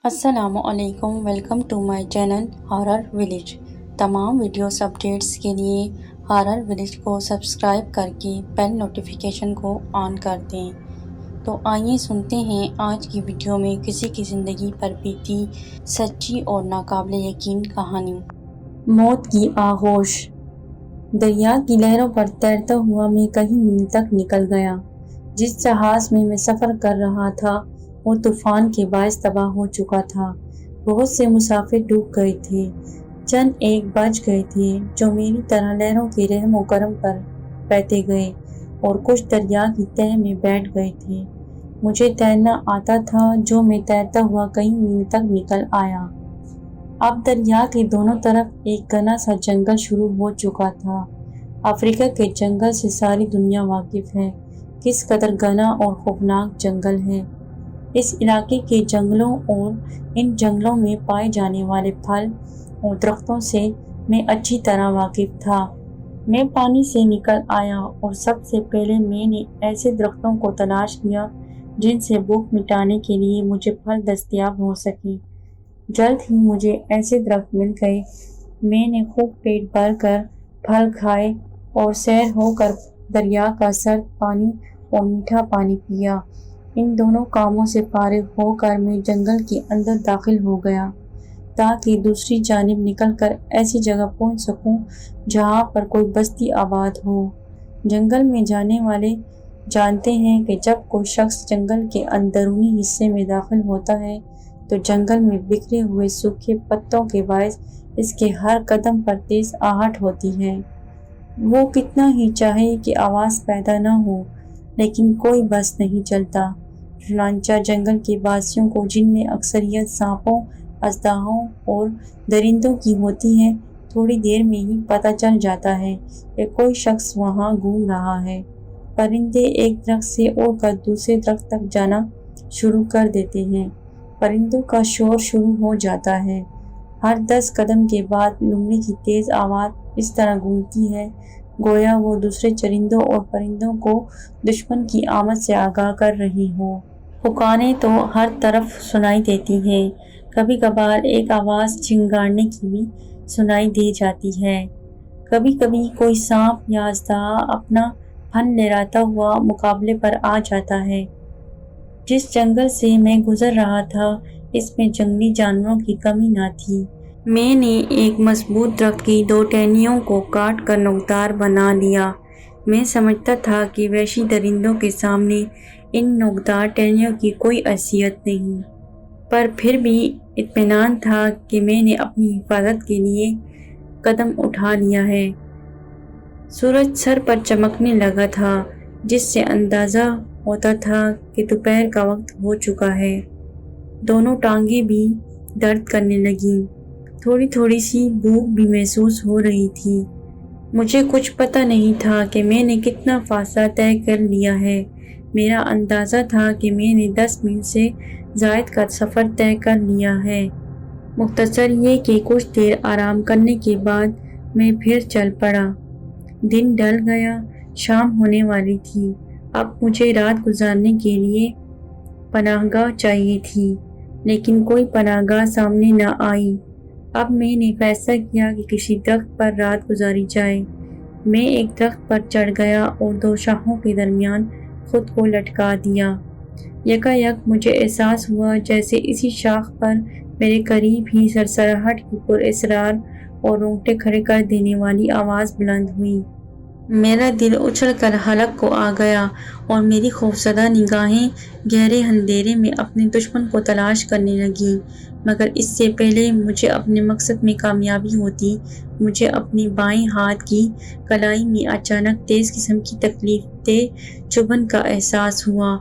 السلام علیکم، welcome to my channel horror village. تمام ویڈیوز اپڈیٹس کے لیے ہارر ولیج کو سبسکرائب کر کے بیل نوٹیفیکیشن کو آن کر دیں۔ تو آئیے سنتے ہیں آج کی ویڈیو میں کسی کی زندگی پر بیتی سچی اور ناقابل یقین کہانی۔ موت کی آغوش۔ دریا کی لہروں پر تیرتا ہوا میں کئی میل تک نکل گیا۔ جس جہاز میں میں سفر کر رہا تھا وہ طوفان کے باعث تباہ ہو چکا تھا۔ بہت سے مسافر ڈوب گئے تھے، چند ایک بچ گئے تھے جو میری طرح لہروں کے رحم و کرم پر بہتے گئے، اور کچھ دریا کی تہہ میں بیٹھ گئے تھے۔ مجھے تیرنا آتا تھا جو میں تیرتا ہوا کئی میل تک نکل آیا۔ اب دریا کے دونوں طرف ایک گھنا سا جنگل شروع ہو چکا تھا۔ افریقہ کے جنگل سے ساری دنیا واقف ہے، کس قدر گھنا اور خوفناک جنگل ہے۔ اس علاقے کے جنگلوں اور ان جنگلوں میں پائے جانے والے پھل اور درختوں سے میں اچھی طرح واقف تھا۔ میں پانی سے نکل آیا اور سب سے پہلے میں نے ایسے درختوں کو تلاش کیا جن سے بھوک مٹانے کے لیے مجھے پھل دستیاب ہو سکیں۔ جلد ہی مجھے ایسے درخت مل گئے۔ میں نے خوب پیٹ بھر کر پھل کھائے اور سیر ہو کر دریا کا سرد پانی اور میٹھا پانی پیا۔ ان دونوں کاموں سے فارغ ہو کر میں جنگل کے اندر داخل ہو گیا تاکہ دوسری جانب نکل کر ایسی جگہ پہنچ سکوں جہاں پر کوئی بستی آباد ہو۔ جنگل میں جانے والے جانتے ہیں کہ جب کوئی شخص جنگل کے اندرونی حصے میں داخل ہوتا ہے تو جنگل میں بکھرے ہوئے سوکھے پتوں کے باعث اس کے ہر قدم پر تیز آہٹ ہوتی ہے۔ وہ کتنا ہی چاہے کہ آواز پیدا نہ ہو لیکن کوئی بس نہیں چلتا۔ چنانچہ جنگل کے باسیوں کو، جن میں اکثریت سانپوں، اژدہاؤں اور درندوں کی ہوتی ہے، تھوڑی دیر میں ہی پتہ چل جاتا ہے کہ کوئی شخص وہاں گھوم رہا ہے۔ پرندے ایک درخت سے اڑ کر دوسرے درخت تک جانا شروع کر دیتے ہیں۔ پرندوں کا شور شروع ہو جاتا ہے۔ ہر 10 قدم کے بعد لومڑی کی تیز آواز اس طرح گونجتی ہے گویا وہ دوسرے چرندوں اور پرندوں کو دشمن کی آمد سے آگاہ کر رہی ہو۔ پکاریں تو ہر طرف سنائی دیتی ہیں۔ کبھی کبھار ایک آواز چنگاڑنے کی بھی سنائی دے جاتی ہے۔ کبھی کبھی کوئی سانپ یا اژدہا اپنا پھن لہراتا ہوا مقابلے پر آ جاتا ہے۔ جس جنگل سے میں گزر رہا تھا اس میں جنگلی جانوروں کی کمی نہ تھی۔ میں نے ایک مضبوط درخت کی 2 ٹہنیوں کو کاٹ کر نوکدار بنا لیا۔ میں سمجھتا تھا کہ وحشی درندوں کے سامنے ان نوکدار ٹہنیوں کی کوئی حیثیت نہیں، پر پھر بھی اطمینان تھا کہ میں نے اپنی حفاظت کے لیے قدم اٹھا لیا ہے۔ سورج سر پر چمکنے لگا تھا جس سے اندازہ ہوتا تھا کہ دوپہر کا وقت ہو چکا ہے۔ دونوں ٹانگیں بھی درد کرنے لگیں۔ تھوڑی تھوڑی سی بھوک بھی محسوس ہو رہی تھی۔ مجھے کچھ پتہ نہیں تھا کہ میں نے کتنا فاصلہ طے کر لیا ہے۔ میرا اندازہ تھا کہ میں نے 10 میل سے زائد کا سفر طے کر لیا ہے۔ مختصر یہ کہ کچھ دیر آرام کرنے کے بعد میں پھر چل پڑا۔ دن ڈھل گیا، شام ہونے والی تھی۔ اب مجھے رات گزارنے کے لیے پناہ گاہ چاہیے تھی، لیکن کوئی پناہ گاہ سامنے نہ آئی۔ اب میں نے فیصلہ کیا کہ کسی درخت پر رات گزاری جائے۔ میں ایک درخت پر چڑھ گیا اور 2 شاخوں کے درمیان خود کو لٹکا دیا۔ یکایک مجھے احساس ہوا جیسے اسی شاخ پر میرے قریب ہی سرسراہٹ کی پراسرار اور رونگٹے کھڑے کر دینے والی آواز بلند ہوئی۔ میرا دل اچھل کر حلق کو آ گیا اور میری خوفزدہ نگاہیں گہرے اندھیرے میں اپنے دشمن کو تلاش کرنے لگیں۔ مگر اس سے پہلے مجھے اپنے مقصد میں کامیابی ہوتی، مجھے اپنے بائیں ہاتھ کی کلائی میں اچانک تیز قسم کی تکلیف دہ چبھن کا احساس ہوا۔